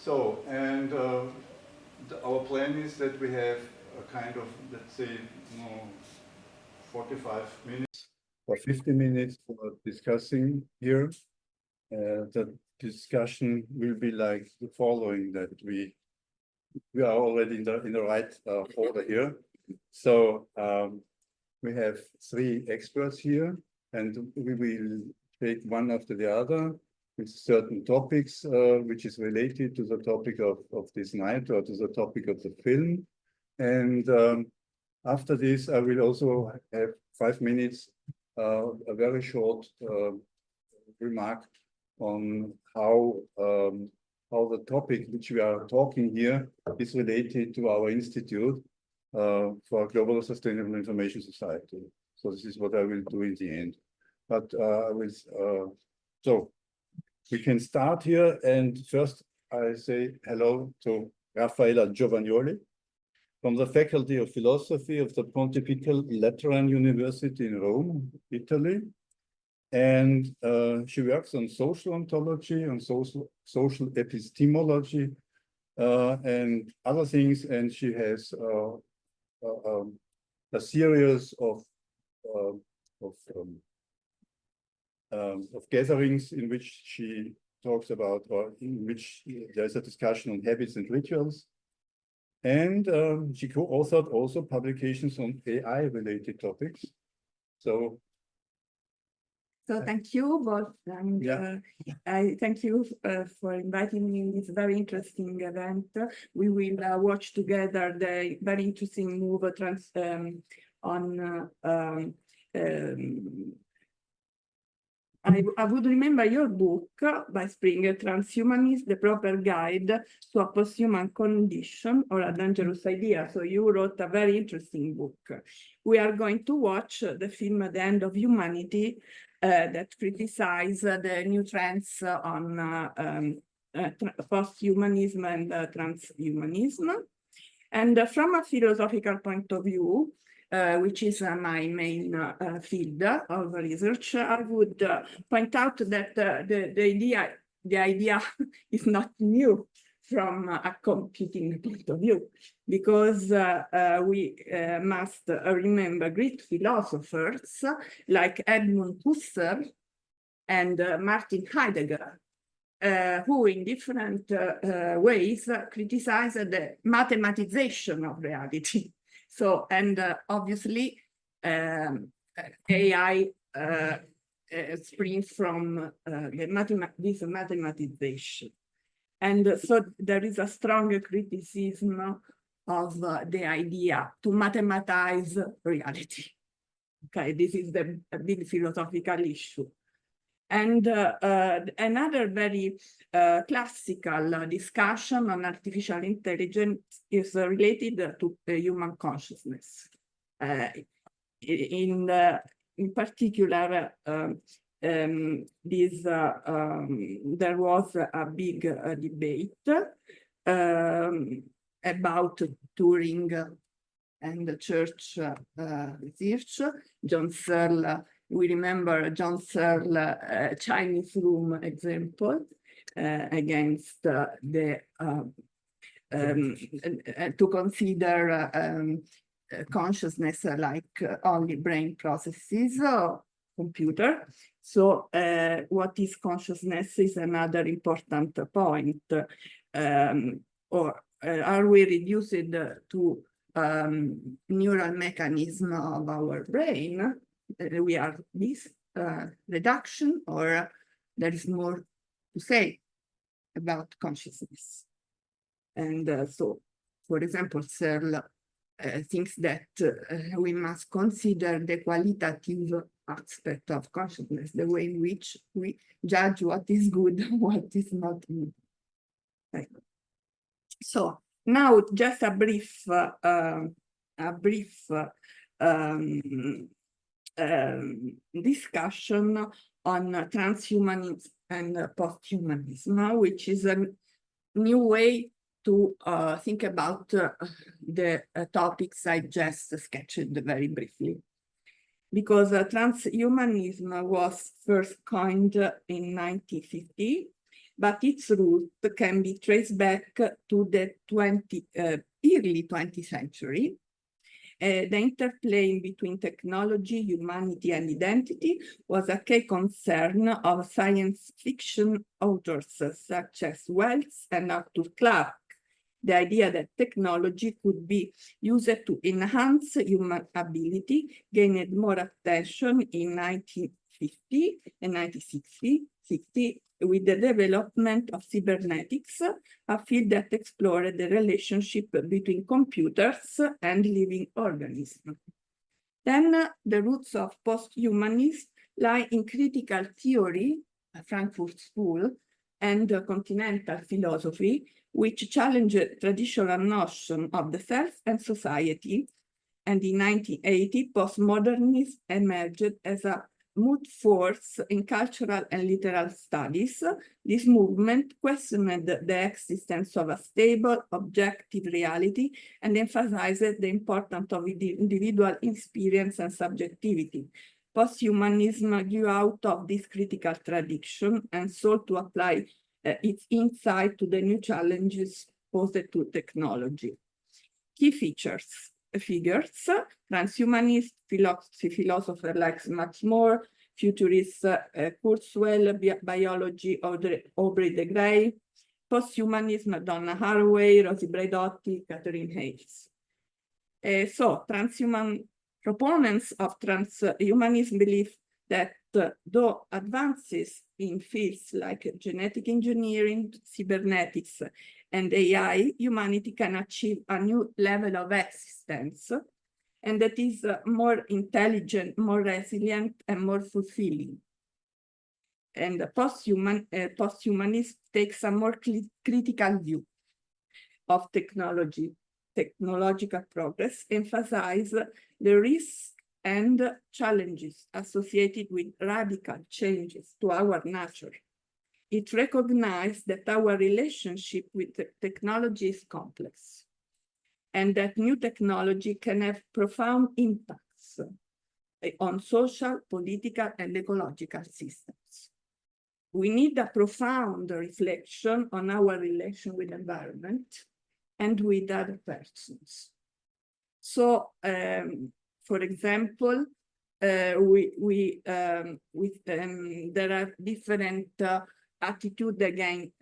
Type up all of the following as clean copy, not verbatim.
So, and our plan is that we have a kind of, let's say, 45 minutes or 50 minutes for discussing here. The discussion will be like the following, that we are already in the right order here. So we have 3 experts here, and we will take one after the other with certain topics which is related to the topic of this night or to the topic of the film. And after this, I will also have 5 minutes, a very short remark on how the topic which we are talking here is related to our institute for Global Sustainable Information Society. So this is what I will do in the end. But so we can start here, and first I say hello to Raffaela Giovagnoli from the Faculty of Philosophy of the Pontifical Lateran University in Rome, Italy. And she works on social ontology, on social epistemology, and other things. And she has a series of gatherings in which she talks about, or in which there's a discussion on habits and rituals. And she co-authored also publications on AI-related topics. So thank you both, and I thank you for inviting me in this very interesting event. We will watch together the very interesting move I would remember your book by Springer, Transhumanism, the Proper Guide to a Post-Human Condition or a Dangerous Idea. So you wrote a very interesting book. We are going to watch the film The End of Humanity that criticizes the new trends on post-humanism and transhumanism. And from a philosophical point of view, which is my main field of research, I would point out that the idea is not new from a computing point of view, because we must remember great philosophers like Edmund Husserl and Martin Heidegger, who in different ways criticize the mathematization of reality. So, and obviously, AI springs from this mathematization. And so there is a strong criticism of the idea to mathematize reality. Okay, this is the big philosophical issue. And another very classical discussion on artificial intelligence is related to human consciousness. In particular, there was a big debate about Turing and the church research. John Searle, we remember John Searle Chinese room example against the to consider consciousness like only brain processes or computer. So what is consciousness is another important point. Or are we reduced to neural mechanism of our brain? We are this reduction, or there is more to say about consciousness. And so, for example, Searle thinks that we must consider the qualitative aspect of consciousness, the way in which we judge what is good and what is not good. Right. So now just a brief discussion on transhumanism and posthumanism, which is a new way to think about the topics I just sketched very briefly. Because transhumanism was first coined in 1950 but its root can be traced back to the early 20th century. The interplay between technology, humanity, and identity was a key concern of science fiction authors such as Wells and Arthur Clarke. The idea that technology could be used to enhance human ability gained more attention in 1950 and 1960 with the development of cybernetics, a field that explored the relationship between computers and living organisms. Then the roots of post-humanism lie in critical theory, Frankfurt School, and continental philosophy, which challenged traditional notion of the self and society. And in 1980, postmodernism emerged as a moot force in cultural and literal studies. This movement questioned the existence of a stable, objective reality and emphasized the importance of individual experience and subjectivity. Posthumanism grew out of this critical tradition and sought to apply its insight to the new challenges posed to technology. Key figures, transhumanist philosopher like Max More, futurist Kurzweil, biology Aubrey de Grey, posthumanism Donna Haraway, Rosie Braidotti, Catherine Hayes. So proponents of transhumanism believe that though advances in fields like genetic engineering, cybernetics, and AI, humanity can achieve a new level of existence, and that is more intelligent, more resilient, and more fulfilling. And posthumanist takes a more critical view of technological progress, emphasize the risks and challenges associated with radical changes to our nature. It recognized that our relationship with technology is complex and that new technology can have profound impacts on social, political, and ecological systems. We need a profound reflection on our relation with the environment and with other persons. So, for example, there are different attitudes again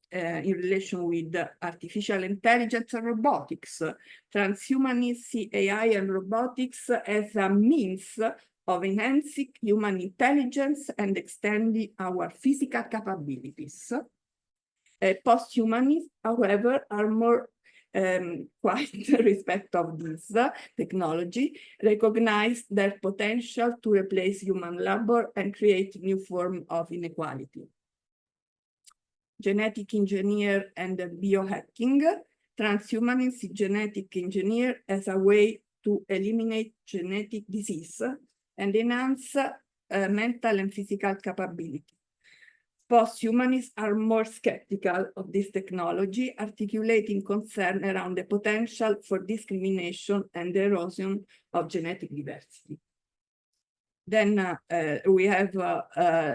in relation with artificial intelligence and robotics. Transhumanists see AI and robotics as a means of enhancing human intelligence and extending our physical capabilities. Posthumanists, however, are more quite respect of this technology, recognize their potential to replace human labor and create new form of inequality. Genetic engineer and biohacking. Transhumanists see genetic engineer as a way to eliminate genetic disease and enhance mental and physical capability. Posthumanists are more skeptical of this technology, articulating concern around the potential for discrimination and the erosion of genetic diversity. Then we have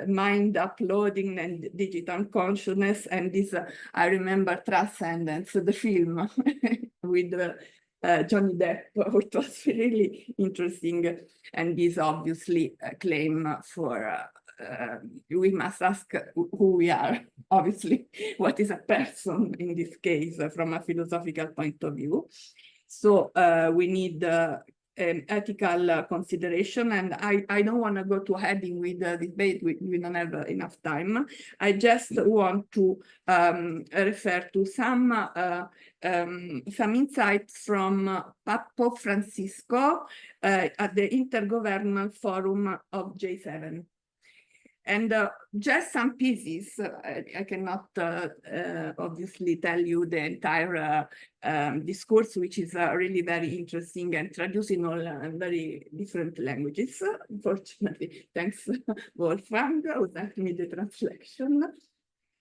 mind uploading and digital consciousness, and this, I remember Transcendence, the film with Johnny Depp, which was really interesting, and this obviously a claim for we must ask who we are, obviously, what is a person in this case from a philosophical point of view. So we need ethical consideration, and I don't want to go too heavy with the debate, we don't have enough time. I just want to refer to some insights from Pope Francisco at the Intergovernmental Forum of G7. And just some pieces, I cannot obviously tell you the entire discourse, which is really very interesting and traduced in all very different languages. Unfortunately, thanks Wolfgang, who sent me the translation.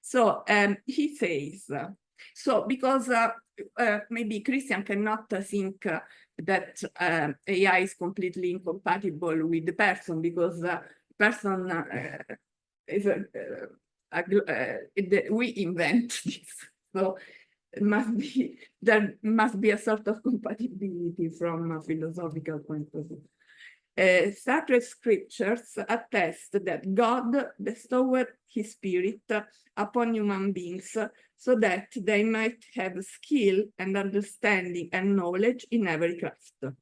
So he says, so because maybe Christian cannot think that AI is completely incompatible with the person, because person is we invent this. So there must be a sort of compatibility from a philosophical point of view. Sacred scriptures attest that God bestowed his spirit upon human beings so that they might have skill and understanding and knowledge in every craft.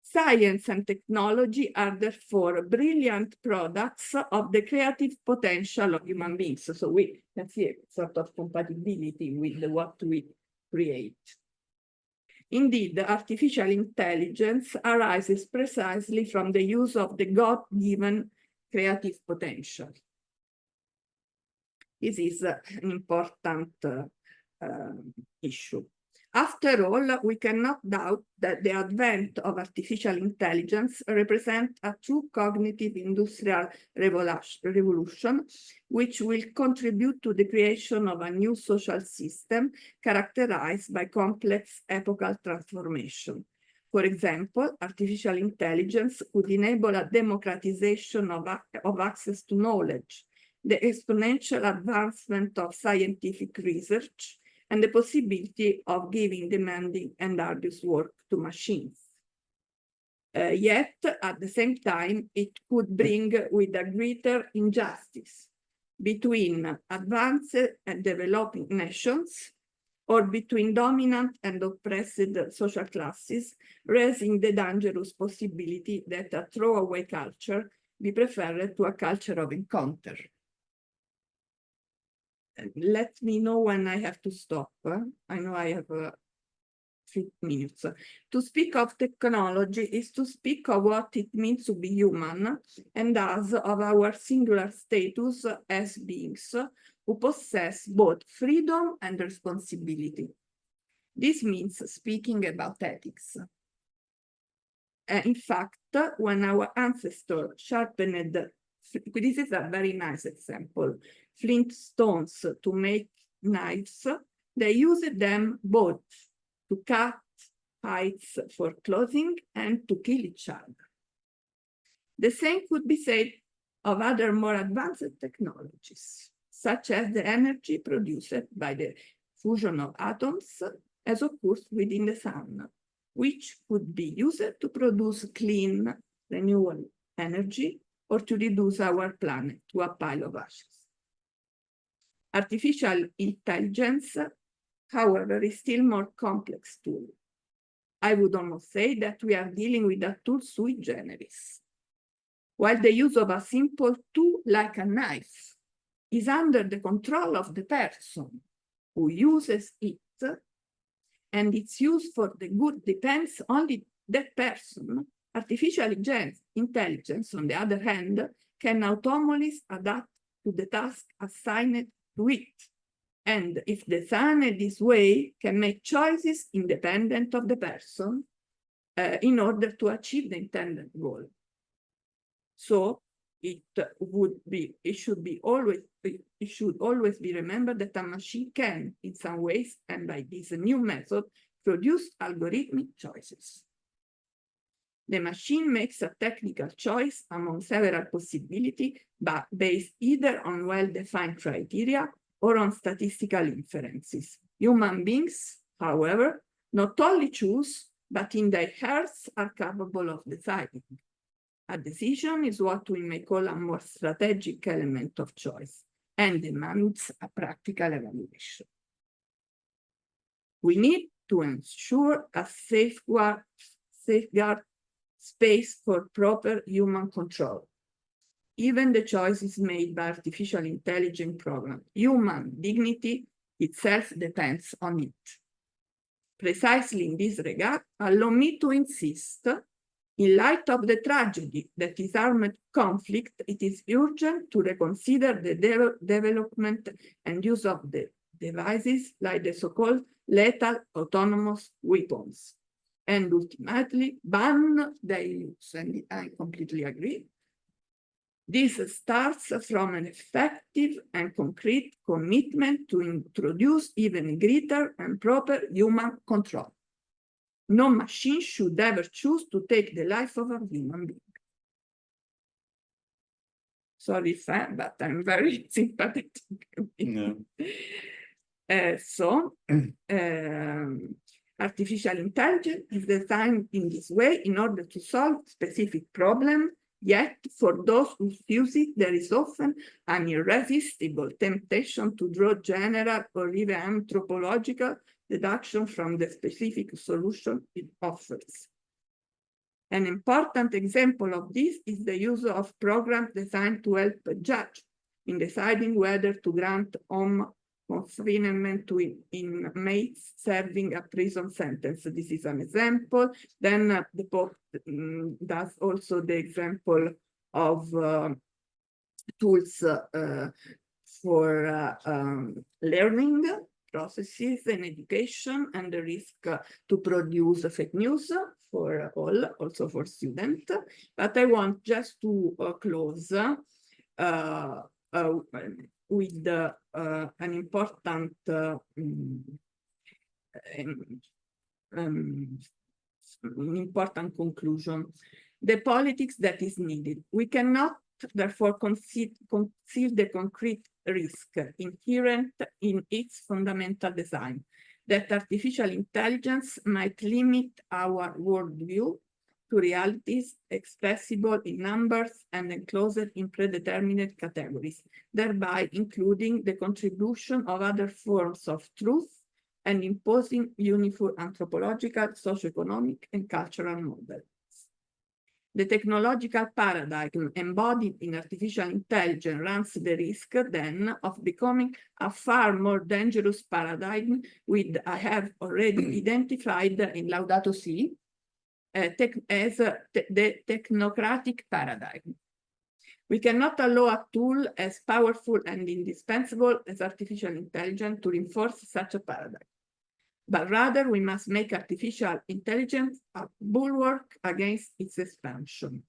Science and technology are therefore brilliant products of the creative potential of human beings. So we can see a sort of compatibility with what we create. Indeed, artificial intelligence arises precisely from the use of the God-given creative potential. This is an important issue. After all, we cannot doubt that the advent of artificial intelligence represents a true cognitive industrial revolution, which will contribute to the creation of a new social system characterized by complex epochal transformation. For example, artificial intelligence could enable a democratization of access to knowledge, the exponential advancement of scientific research, and the possibility of giving demanding and arduous work to machines. Yet, at the same time, it could bring with a greater injustice between advanced and developing nations, or between dominant and oppressed social classes, raising the dangerous possibility that a throwaway culture be preferred to a culture of encounter. Let me know when I have to stop. I know I have a few minutes. To speak of technology is to speak of what it means to be human, and thus of our singular status as beings who possess both freedom and responsibility. This means speaking about ethics. In fact, when our ancestors sharpened, this is a very nice example, flint stones to make knives, they used them both to cut hides for clothing and to kill each other. The same could be said of other more advanced technologies, such as the energy produced by the fusion of atoms, as occurs within the sun, which could be used to produce clean, renewable energy or to reduce our planet to a pile of ashes. Artificial intelligence, however, is still more complex tool. I would almost say that we are dealing with a tool sui generis. While the use of a simple tool like a knife is under the control of the person who uses it, and its use for the good depends only that person, artificial intelligence, on the other hand, can autonomously adapt to the task assigned to it, and if designed this way, can make choices independent of the person in order to achieve the intended goal. So it should always be remembered that a machine can, in some ways, and by this new method, produce algorithmic choices. The machine makes a technical choice among several possibilities, but based either on well-defined criteria or on statistical inferences. Human beings, however, not only choose, but in their hearts are capable of deciding. A decision is what we may call a more strategic element of choice and demands a practical evaluation. We need to ensure a safeguard space for proper human control. Even the choices made by artificial intelligence programs, human dignity itself depends on it. Precisely in this regard, allow me to insist, in light of the tragedy that is armed conflict, it is urgent to reconsider the development and use of the devices like the so-called lethal autonomous weapons, and ultimately ban their use. And I completely agree. This starts from an effective and concrete commitment to introduce even greater and proper human control. No machine should ever choose to take the life of a human being. sorry, fan, but I'm very sympathetic. Yeah. Artificial intelligence is designed in this way in order to solve specific problem. Yet, for those who use it, there is often an irresistible temptation to draw general or even anthropological deduction from the specific solution it offers. An important example of this is the use of programs designed to help a judge in deciding whether to grant home confinement to inmates serving a prison sentence. This is an example. Then the Pope does also the example of tools for learning processes and education, and the risk to produce fake news for all, also for students. But I want just to close with an important conclusion. The politics that is needed. We cannot therefore conceal the concrete risk inherent in its fundamental design, that artificial intelligence might limit our worldview to realities expressible in numbers and enclosed in predetermined categories, thereby including the contribution of other forms of truth and imposing uniform anthropological, socioeconomic, and cultural models. The technological paradigm embodied in artificial intelligence runs the risk then of becoming a far more dangerous paradigm, which I have already identified in Laudato Si as the technocratic paradigm. We cannot allow a tool as powerful and indispensable as artificial intelligence to reinforce such a paradigm, but rather we must make artificial intelligence a bulwark against its expansion.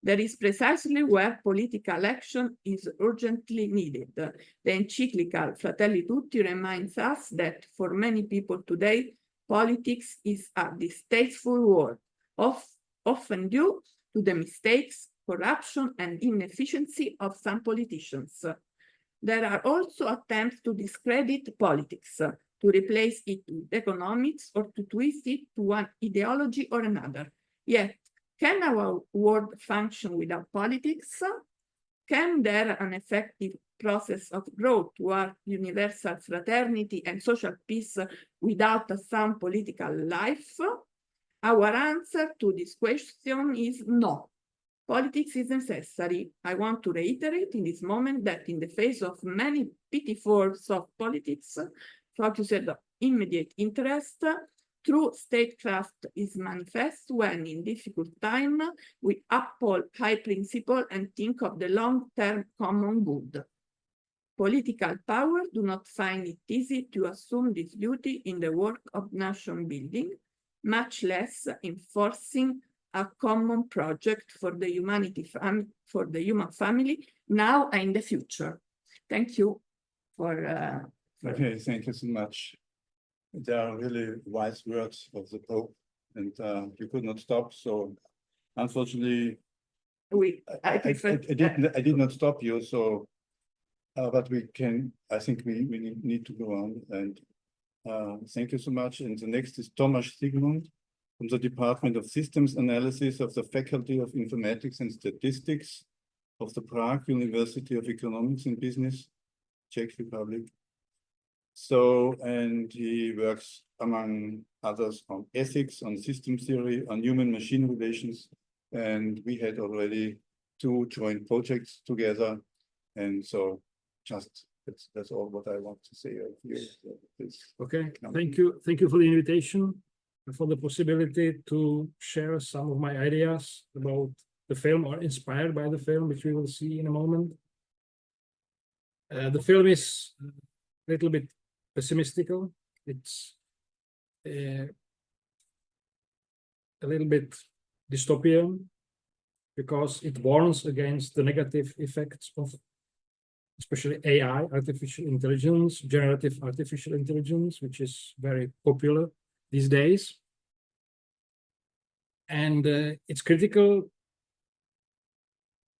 That is precisely where political action is urgently needed. The encyclical Fratelli Tutti reminds us that for many people today, politics is a distasteful word, often due to the mistakes, corruption, and inefficiency of some politicians. There are also attempts to discredit politics, to replace it with economics, or to twist it to one ideology or another. Yet, can our world function without politics? Can there an effective process of growth toward universal fraternity and social peace without a sound political life? Our answer to this question is no. Politics is necessary. I want to reiterate in this moment that in the face of many pitfalls of politics, focused on immediate interest, true statecraft is manifest when in difficult time we uphold high principle and think of the long-term common good. Political power do not find it easy to assume this duty in the work of nation building, much less enforcing a common project for the human family now and in the future. Thank you for Okay, thank you so much. There are really wise words of the Pope, and you could not stop. So, unfortunately, I did not stop you. So, but we can. I think we need to go on. And thank you so much. And the next is Tomáš Sigmund from the Department of Systems Analysis of the Faculty of Informatics and Statistics of the Prague University of Economics and Business, Czech Republic. So, and he works among others on ethics, on system theory, on human-machine relations, and we had already 2 joint projects together. And so just that's all what I want to say of you. Okay, thank you for the invitation and for the possibility to share some of my ideas about the film or inspired by the film, which we will see in a moment. The film is a little bit pessimistical. It's a little bit dystopian because it warns against the negative effects of especially AI, artificial intelligence, generative artificial intelligence, which is very popular these days. And it's critical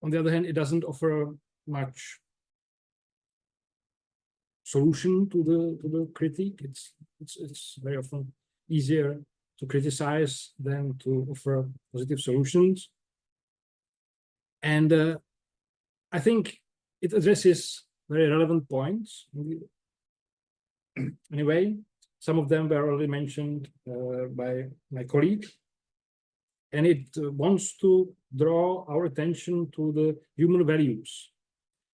On the other hand, it doesn't offer much solution to the critique. It's very often easier to criticize than to offer positive solutions. And I think it addresses very relevant points. Anyway, some of them were already mentioned by my colleague. And it wants to draw our attention to the human values,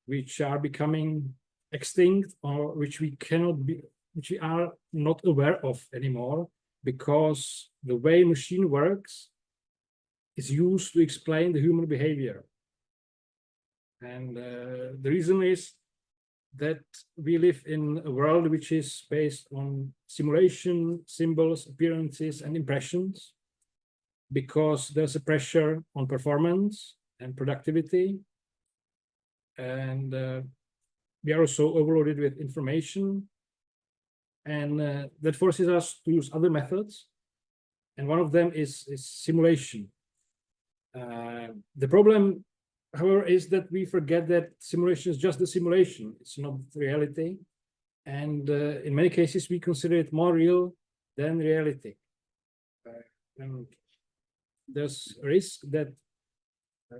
which are becoming extinct, or which we are not aware of anymore, because the way machine works is used to explain the human behavior. And the reason is that we live in a world which is based on simulation, symbols, appearances, and impressions, because there's a pressure on performance and productivity. And we are also overloaded with information. And that forces us to use other methods. And one of them is simulation. The problem, however, is that we forget that simulation is just a simulation. It's not reality. And in many cases, we consider it more real than reality. And there's a risk that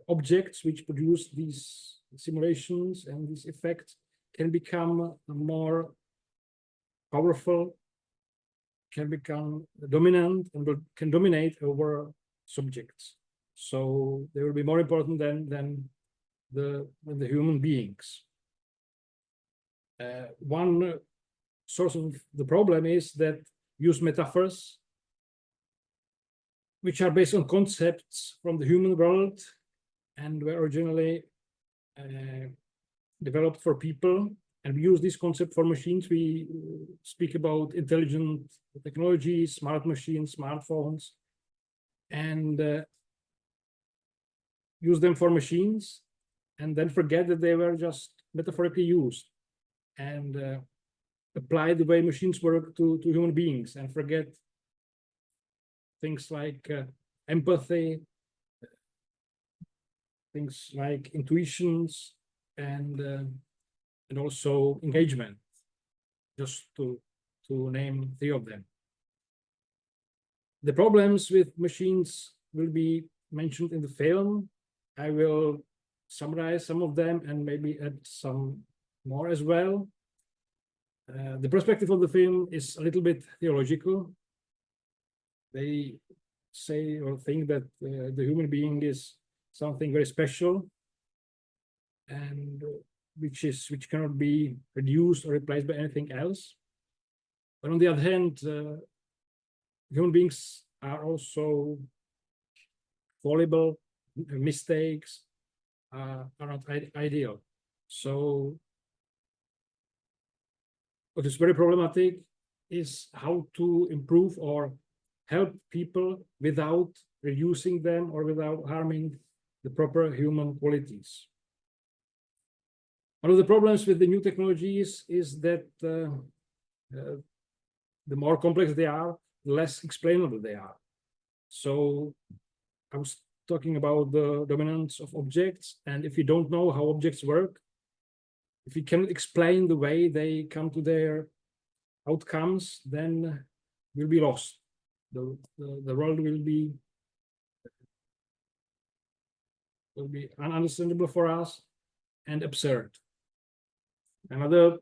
objects which produce these simulations and these effects can become more powerful, can become dominant, and can dominate over subjects. So they will be more important than the human beings. One source of the problem is that use metaphors which are based on concepts from the human world and were originally developed for people. And we use this concept for machines. We speak about intelligent technology, smart machines, smartphones, and use them for machines, and then forget that they were just metaphorically used, and apply the way machines work to human beings, and forget things like empathy, things like intuitions, and also engagement, just to name three of them. The problems with machines will be mentioned in the film. I will summarize some of them and maybe add some more as well. The perspective of the film is a little bit theological. They say or think that the human being is something very special, and which cannot be reduced or replaced by anything else. But on the other hand, human beings are also fallible. Mistakes are not ideal. So what is very problematic is how to improve or help people without reducing them or without harming the proper human qualities. One of the problems with the new technologies is that the more complex they are, the less explainable they are. So I was talking about the dominance of objects, and if you don't know how objects work, if you cannot explain the way they come to their outcomes, then we'll be lost. The world will be ununderstandable for us and absurd. Another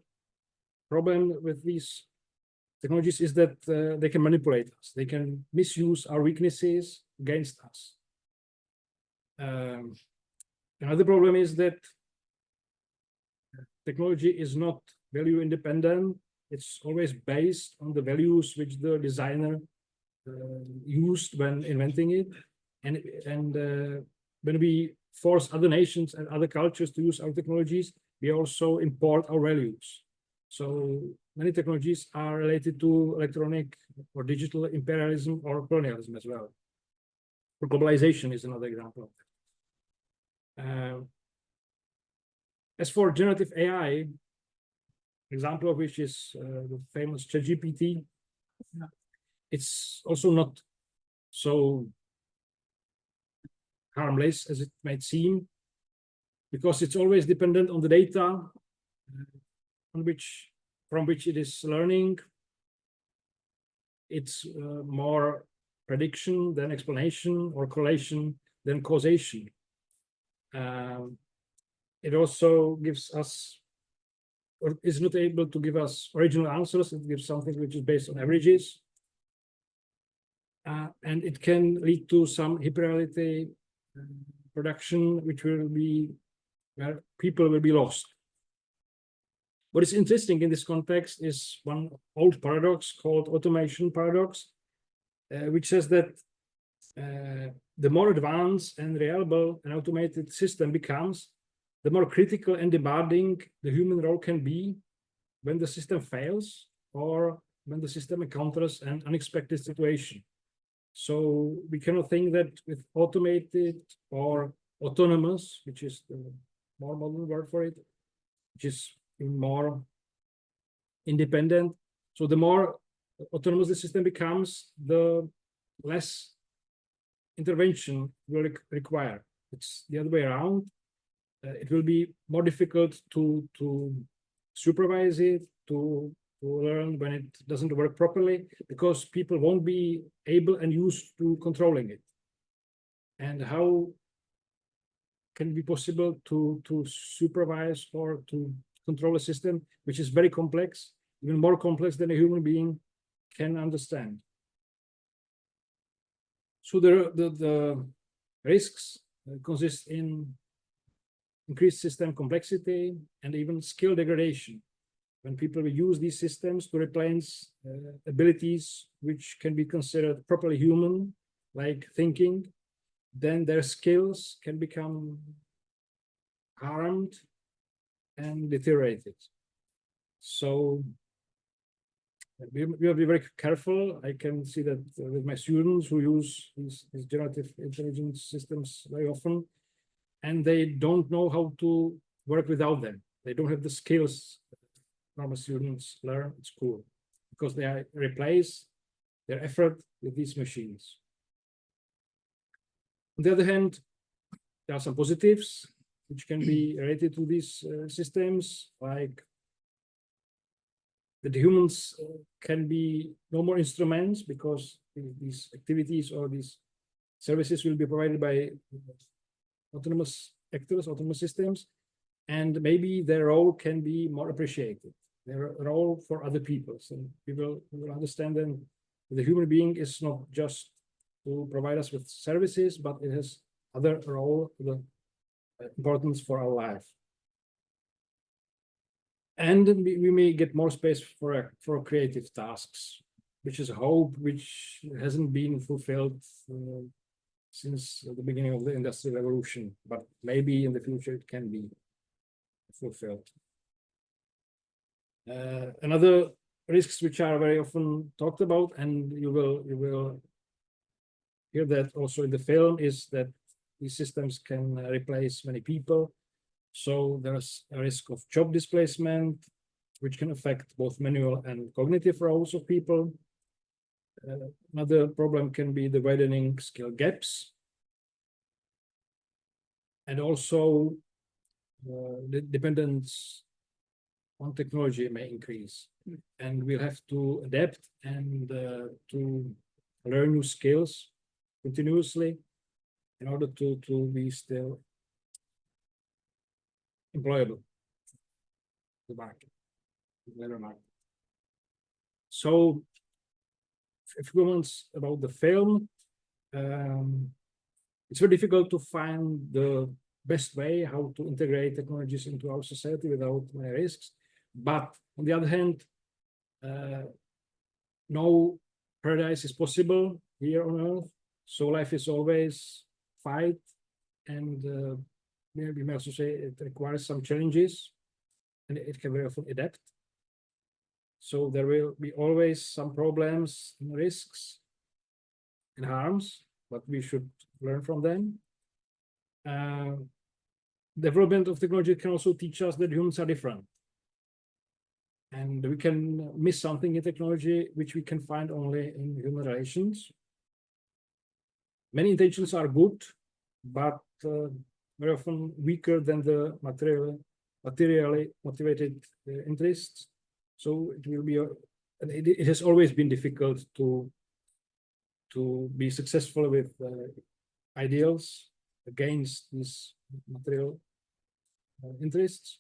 problem with these technologies is that they can manipulate us. They can misuse our weaknesses against us. Another problem is that technology is not value independent. It's always based on the values which the designer used when inventing it. And when we force other nations and other cultures to use our technologies, we also import our values. So many technologies are related to electronic or digital imperialism or colonialism as well. Or globalization is another example of that. As for generative AI, example of which is the famous ChatGPT, it's also not so harmless as it might seem. because it's always dependent on the data from which it is learning. It's more prediction than explanation, or correlation than causation. It also gives us, or is not able to give us original answers. It gives something which is based on averages. And it can lead to some hyperreality production, which will be where people will be lost. What is interesting in this context is one old paradox called automation paradox, which says that the more advanced and reliable an automated system becomes, the more critical and demanding the human role can be when the system fails or when the system encounters an unexpected situation. So we cannot think that with automated or autonomous, which is the more modern word for it, which is more independent. So the more autonomous the system becomes, the less intervention will require. It's the other way around. It will be more difficult to supervise it, to learn when it doesn't work properly, because people won't be able and used to controlling it. And how can it be possible to supervise or to control a system which is very complex, even more complex than a human being can understand? So the risks consist in increased system complexity and even skill degradation. When people will use these systems to replace abilities which can be considered properly human, like thinking, then their skills can become harmed and deteriorated. So we will be very careful. I can see that with my students who use these generative intelligence systems very often, and they don't know how to work without them. They don't have the skills normal students learn at school, because they replace their effort with these machines. On the other hand, there are some positives which can be related to these systems, like that the humans can be no more instruments, because these activities or these services will be provided by autonomous actors, autonomous systems, and maybe their role can be more appreciated. Their role for other people. So people will understand then the human being is not just to provide us with services, but it has other role, the importance for our life. And we may get more space for creative tasks, which is a hope which hasn't been fulfilled since the beginning of the Industrial Revolution, but maybe in the future it can be fulfilled. Another risks which are very often talked about, and you will hear that also in the film, is that these systems can replace many people. So there's a risk of job displacement, which can affect both manual and cognitive roles of people. Another problem can be the widening skill gaps, and also the dependence on technology may increase, and we'll have to adapt and to learn new skills continuously in order to be still employable in the market, the labor market. So a few comments about the film. It's very difficult to find the best way how to integrate technologies into our society without many risks. But on the other hand, no paradise is possible here on Earth. So life is always fight, and we may also say it requires some challenges, and it can very often adapt. So there will be always some problems and risks and harms, but we should learn from them. Development of technology can also teach us that humans are different. And we can miss something in technology which we can find only in human relations. Many intentions are good, but very often weaker than the materially motivated interests. So it will be it has always been difficult to be successful with ideals against these material interests.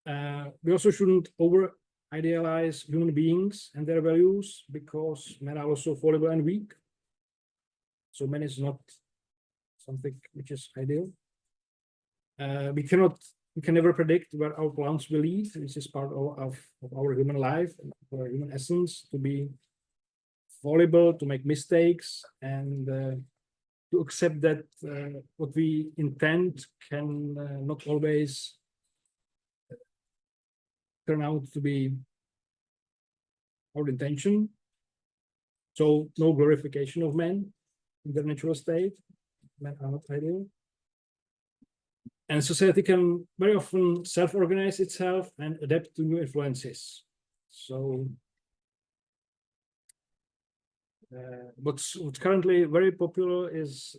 We also shouldn't over idealize human beings and their values, because men are also fallible and weak. So man is not something which is ideal. We can never predict where our plans will lead. This is part of our human life, our human essence, to be fallible, to make mistakes, and to accept that what we intend can not always turn out to be our intention. So no glorification of men in their natural state. Men are not ideal. And society can very often self-organize itself and adapt to new influences. So what's currently very popular is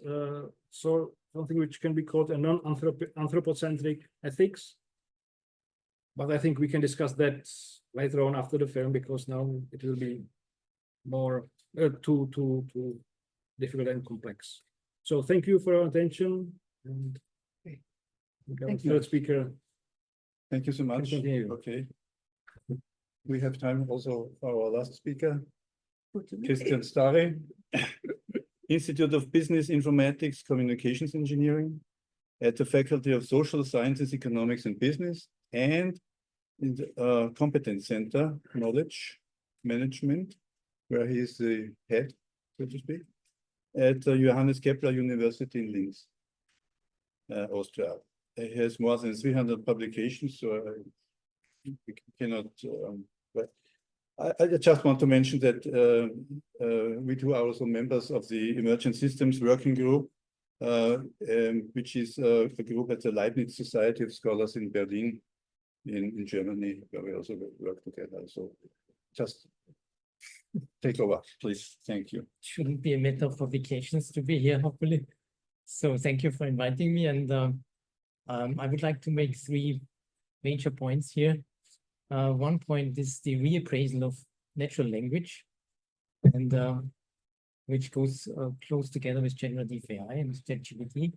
something which can be called a non-anthropocentric ethics. But I think we can discuss that later on after the film, because now it will be more too difficult and complex. So thank you for your attention. And Thank third speaker. Thank you so much. Continue. Okay. We have time also for our last speaker, Stary, Institute of Business Informatics, Communications Engineering at the Faculty of Social Sciences, Economics and Business, and in the Competence Center, Knowledge Management, where he is the head, so to speak, at Johannes Kepler University in Linz, Austria. He has more than 300 publications, so we cannot. But I just want to mention that we two are also members of the Emergent Systems Working Group, which is a group at the Leibniz Society of Scholars in Berlin, in Germany, where we also work together. So just take over, please. Thank you. Shouldn't be a matter for vacations to be here, hopefully. So thank you for inviting me. And I would like to make three major points here. One point is the reappraisal of natural language, and which goes close together with generative AI and ChatGPT.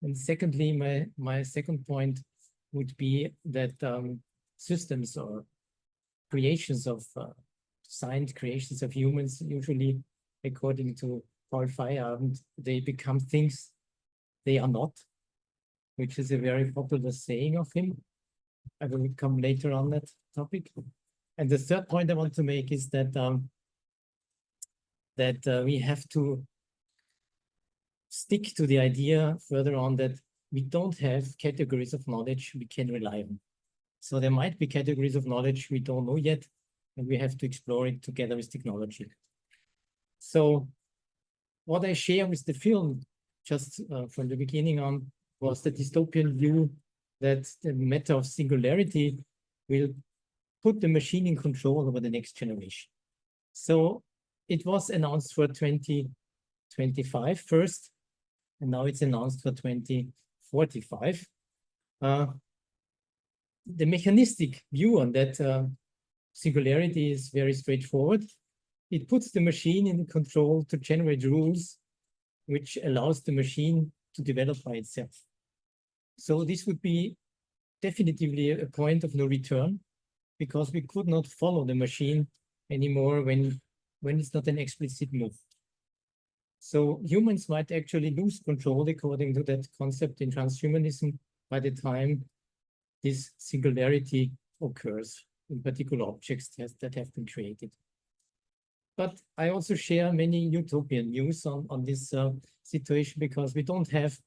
And secondly, my second point would be that systems or creations of designed creations of humans, usually according to Paul Feyerabend, they become things they are not, which is a very popular saying of him. I will come later on that topic. And the third point I want to make is that we have to stick to the idea further on that we don't have categories of knowledge we can rely on. So there might be categories of knowledge we don't know yet, and we have to explore it together with technology. So what I share with the film, just from the beginning on, was the dystopian view that the matter of singularity will put the machine in control over the next generation. So it was announced for 2025 first, and now it's announced for 2045. The mechanistic view on that singularity is very straightforward. It puts the machine in control to generate rules, which allows the machine to develop by itself. So this would be definitively a point of no return, because we could not follow the machine anymore when it's not an explicit move. So humans might actually lose control according to that concept in transhumanism by the time this singularity occurs in particular objects that have been created. But I also share many utopian views on this situation, because we don't have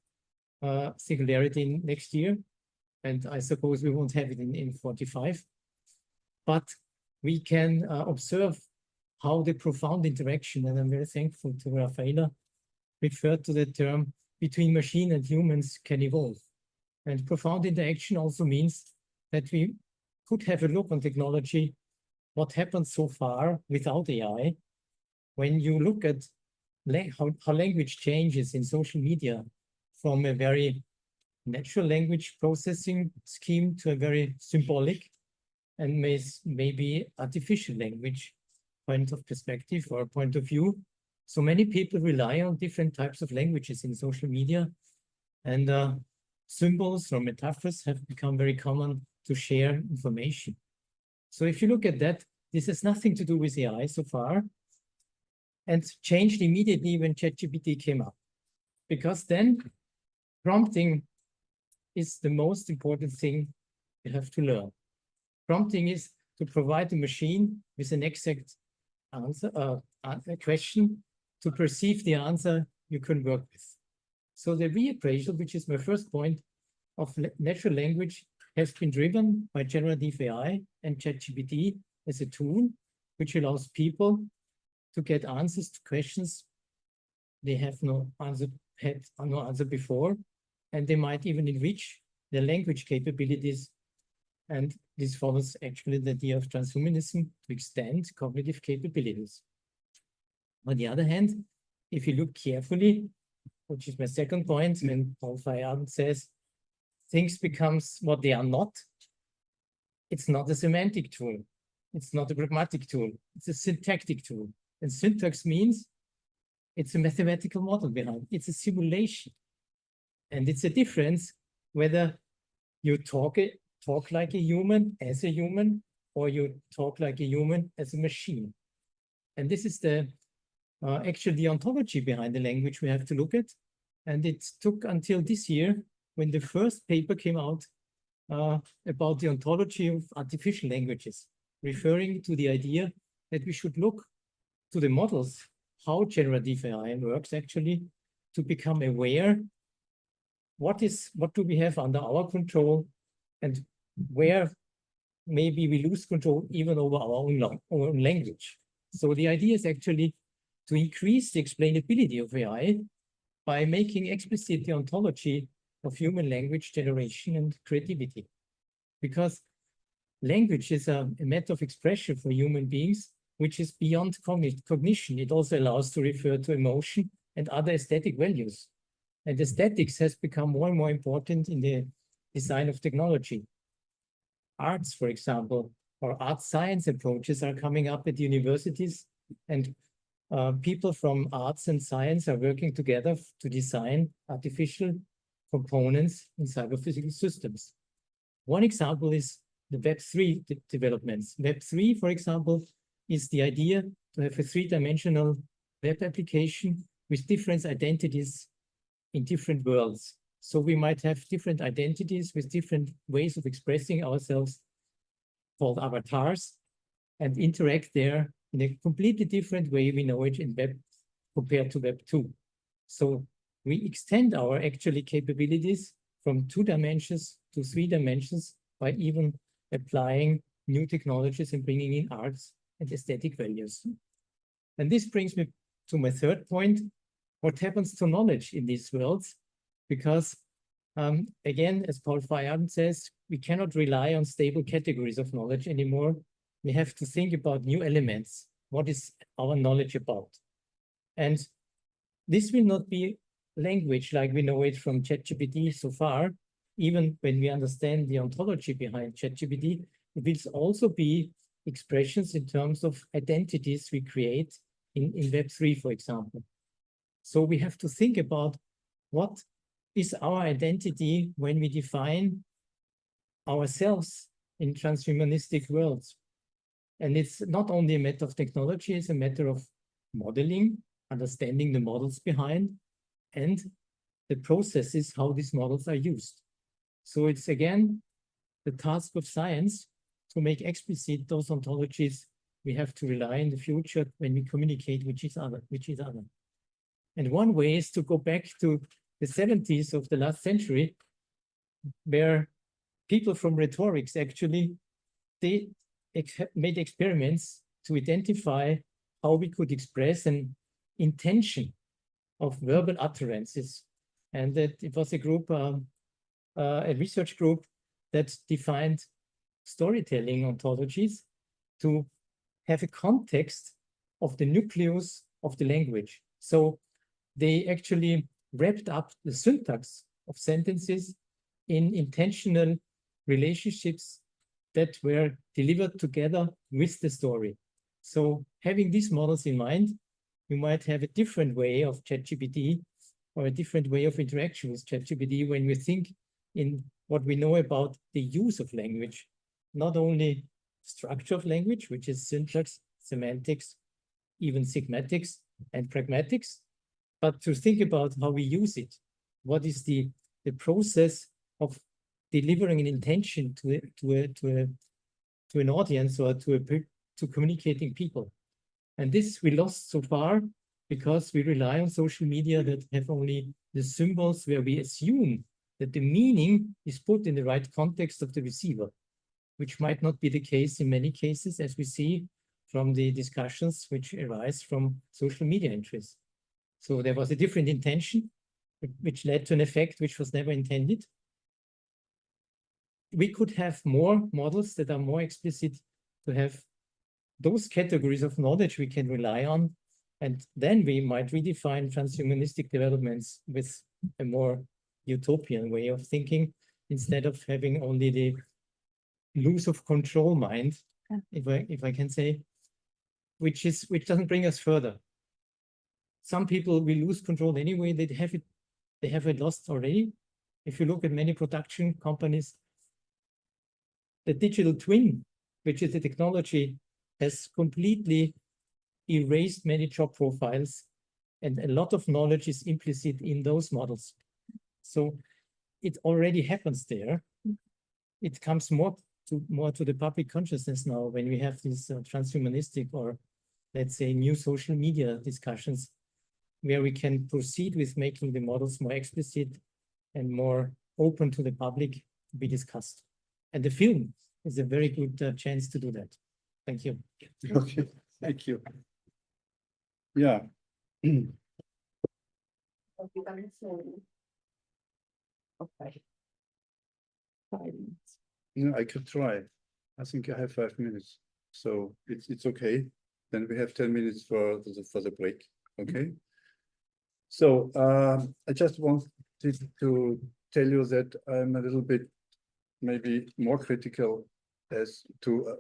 singularity next year, and I suppose we won't have it in 45. But we can observe how the profound interaction, and I'm very thankful to Raffaela, referred to the term between machine and humans, can evolve. And profound interaction also means that we could have a look on technology, what happened so far without AI. When you look at how language changes in social media from a very natural language processing scheme to a very symbolic and maybe artificial language point of perspective or point of view. So many people rely on different types of languages in social media, and symbols or metaphors have become very common to share information. So if you look at that, this has nothing to do with AI so far, and changed immediately when ChatGPT came up, because then prompting is the most important thing you have to learn. Prompting is to provide the machine with an exact answer, a question to perceive the answer you can work with. So the reappraisal, which is my first point of natural language, has been driven by generative AI and ChatGPT as a tool, which allows people to get answers to questions they have had no answer before, and they might even enrich their language capabilities. And this follows actually the idea of transhumanism to extend cognitive capabilities. On the other hand, if you look carefully, which is my second point, when Paul Feyerabend says things becomes what they are not, it's not a semantic tool. It's not a pragmatic tool. It's a syntactic tool. And syntax means it's a mathematical model behind. It's a simulation. And it's a difference whether you talk like a human, as a human, or you talk like a human as a machine. And this is the actually the ontology behind the language we have to look at. And it took until this year when the first paper came out about the ontology of artificial languages, referring to the idea that we should look to the models, how generative AI works actually, to become aware what do we have under our control and where maybe we lose control even over our own language. So the idea is actually to increase the explainability of AI by making explicit the ontology of human language generation and creativity. Because language is a matter of expression for human beings, which is beyond cognition. It also allows to refer to emotion and other aesthetic values. And aesthetics has become more and more important in the design of technology. Arts, for example, or art science approaches are coming up at universities, and people from arts and science are working together to design artificial components in cyber-physical systems. One example is the Web3 developments. Web3, for example, is the idea to have a three-dimensional web application with different identities in different worlds. So we might have different identities with different ways of expressing ourselves, called avatars, and interact there in a completely different way we know it in web compared to Web 2. So we extend our actually capabilities from 2 dimensions to 3 dimensions by even applying new technologies and bringing in arts and aesthetic values. And this brings me to my third point: what happens to knowledge in these worlds? Because again, as Paul Feyerabend says, we cannot rely on stable categories of knowledge anymore. We have to think about new elements. What is our knowledge about? And this will not be language like we know it from ChatGPT so far. Even when we understand the ontology behind ChatGPT, it will also be expressions in terms of identities we create in Web3, for example. So we have to think about what is our identity when we define ourselves in transhumanistic worlds. And it's not only a matter of technology, it's a matter of modeling, understanding the models behind, and the processes, how these models are used. So it's again the task of science to make explicit those ontologies we have to rely in the future when we communicate with each other. And one way is to go back to the 70s of the last century, where people from rhetorics actually, they made experiments to identify how we could express an intention of verbal utterances. And that it was a group, a research group that defined storytelling ontologies to have a context of the nucleus of the language. So they actually wrapped up the syntax of sentences in intentional relationships that were delivered together with the story. So having these models in mind, you might have a different way of ChatGPT or a different way of interaction with ChatGPT when we think in what we know about the use of language, not only structure of language, which is syntax, semantics, even sigmatics and pragmatics, but to think about how we use it. What is the process of delivering an intention to an audience or to communicating people? And this we lost so far because we rely on social media that have only the symbols where we assume that the meaning is put in the right context of the receiver, which might not be the case in many cases, as we see from the discussions which arise from social media entries. So there was a different intention, which led to an effect which was never intended. We could have more models that are more explicit to have those categories of knowledge we can rely on, and then we might redefine transhumanistic developments with a more utopian way of thinking, instead of having only the lose of control mind, if I can say, which doesn't bring us further. Some people will lose control anyway. They have it lost already. If you look at many production companies, the digital twin, which is a technology, has completely erased many job profiles, and a lot of knowledge is implicit in those models. So it already happens there. It comes more to the public consciousness now when we have these transhumanistic, or let's say new social media discussions, where we can proceed with making the models more explicit and more open to the public to be discussed. And the film is a very good chance to do that. Thank you. Okay, thank you. Yeah. Okay. 5 minutes. No, I could try. I think I have 5 minutes, so it's okay. Then we have 10 minutes for the break. Okay. So I just wanted to tell you that I'm a little bit maybe more critical as to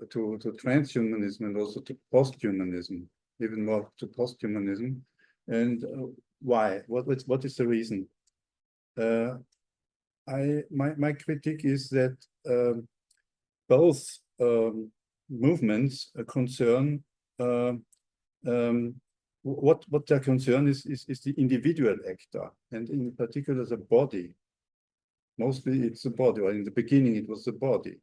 transhumanism and also to posthumanism, even more to posthumanism. And why? What is the reason? My critique is that both movements concern what their concern is the individual actor, and in particular the body. Mostly it's the body, or in the beginning it was the body.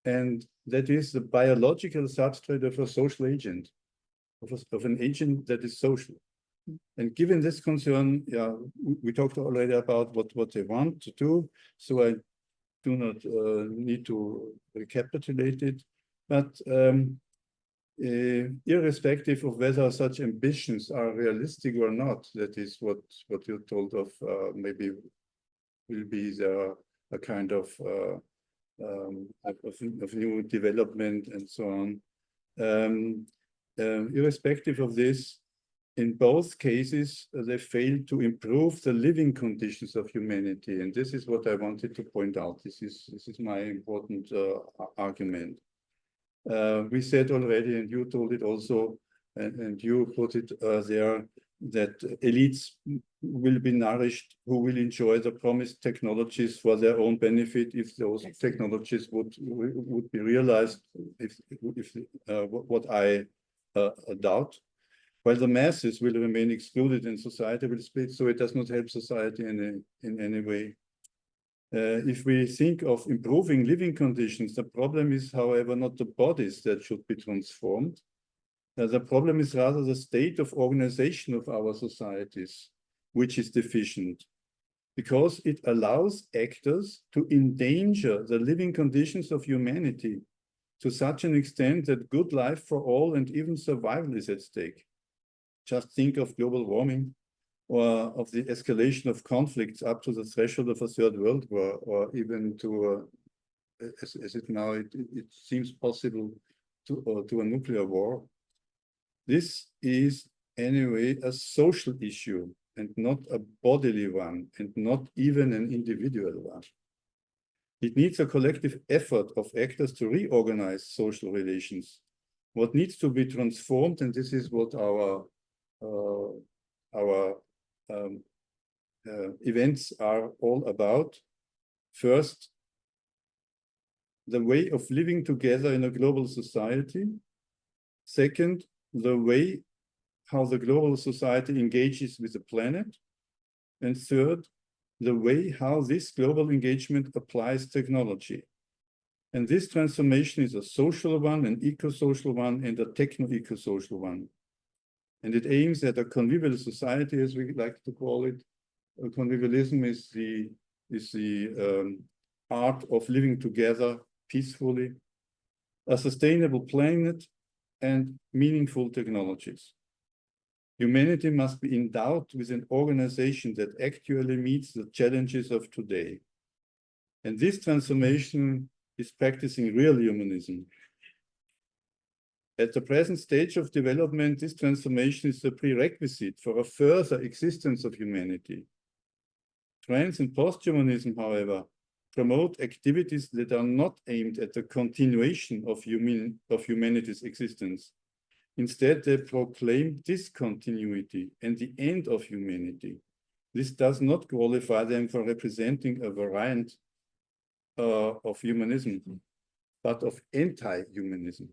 And that is the biological substrate of a social agent, of an agent that is social. And given this concern, yeah, we talked already about what they want to do, so I do not need to recapitulate it. But irrespective of whether such ambitions are realistic or not, that is what you told of, maybe will be a kind of new development and so on. Irrespective of this, in both cases, they failed to improve the living conditions of humanity, and this is what I wanted to point out. This is my important argument. We said already, and you told it also, and you put it there, that elites will be nourished who will enjoy the promised technologies for their own benefit if those technologies would be realized, what I doubt. While the masses will remain excluded and society will split, so it does not help society in any way. If we think of improving living conditions, the problem is, however, not the bodies that should be transformed. The problem is rather the state of organization of our societies, which is deficient, because it allows actors to endanger the living conditions of humanity to such an extent that good life for all and even survival is at stake. Just think of global warming, or of the escalation of conflicts up to the threshold of a third world war, or even to, as it now, it seems possible, to a nuclear war. This is anyway a social issue and not a bodily one, and not even an individual one. It needs a collective effort of actors to reorganize social relations. What needs to be transformed, and this is what our events are all about. First, the way of living together in a global society. Second, the way how the global society engages with the planet. And third, the way how this global engagement applies technology. And this transformation is a social one, an eco-social one, and a techno-eco-social one. And it aims at a convivial society, as we like to call it. Convivialism is the art of living together peacefully, a sustainable planet, and meaningful technologies. Humanity must be endowed with an organization that actually meets the challenges of today. And this transformation is practicing real humanism. At the present stage of development, this transformation is a prerequisite for a further existence of humanity. Trans and post-humanism, however, promote activities that are not aimed at the continuation of humanity's existence. Instead, they proclaim discontinuity and the end of humanity. This does not qualify them for representing a variant of humanism, but of anti-humanism.